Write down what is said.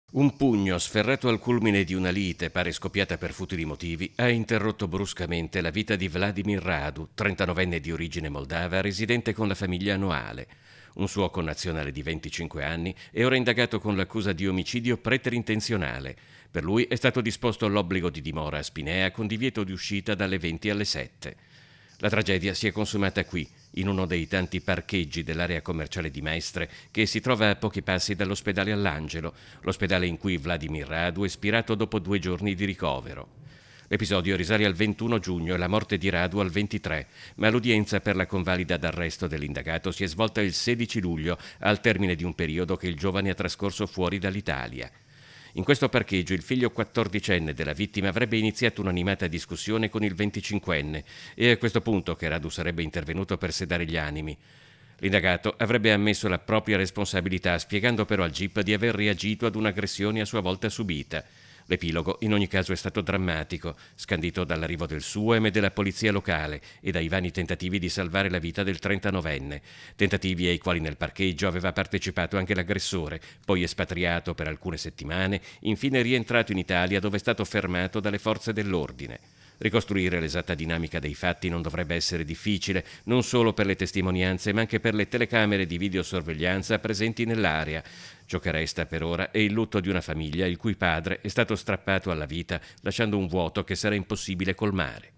Un pugno sferrato al culmine di una lite, pare scoppiata per futili motivi, ha interrotto bruscamente la vita di Vladimir Radu, 39enne di origine moldava, residente con la famiglia a Noale. Un suo connazionale di 25 anni è ora indagato con l'accusa di omicidio preterintenzionale. Per lui è stato disposto l'obbligo di dimora a Spinea con divieto di uscita dalle 20 alle 7. La tragedia si è consumata qui, in uno dei tanti parcheggi dell'area commerciale di Mestre, che si trova a pochi passi dall'ospedale All'Angelo, l'ospedale in cui Vladimir Radu è spirato dopo 2 giorni di ricovero. L'episodio risale al 21 giugno e la morte di Radu al 23, ma l'udienza per la convalida d'arresto dell'indagato si è svolta il 16 luglio, al termine di un periodo che il giovane ha trascorso fuori dall'Italia. In questo parcheggio il figlio 14enne della vittima avrebbe iniziato un'animata discussione con il 25enne e è a questo punto che Radu sarebbe intervenuto per sedare gli animi. L'indagato avrebbe ammesso la propria responsabilità, spiegando però al GIP di aver reagito ad un'aggressione a sua volta subita. L'epilogo in ogni caso è stato drammatico, scandito dall'arrivo del SUEM e della polizia locale e dai vani tentativi di salvare la vita del 39enne, tentativi ai quali nel parcheggio aveva partecipato anche l'aggressore, poi espatriato per alcune settimane, infine rientrato in Italia dove è stato fermato dalle forze dell'ordine. Ricostruire l'esatta dinamica dei fatti non dovrebbe essere difficile, non solo per le testimonianze, ma anche per le telecamere di videosorveglianza presenti nell'area. Ciò che resta per ora è il lutto di una famiglia il cui padre è stato strappato alla vita, lasciando un vuoto che sarà impossibile colmare.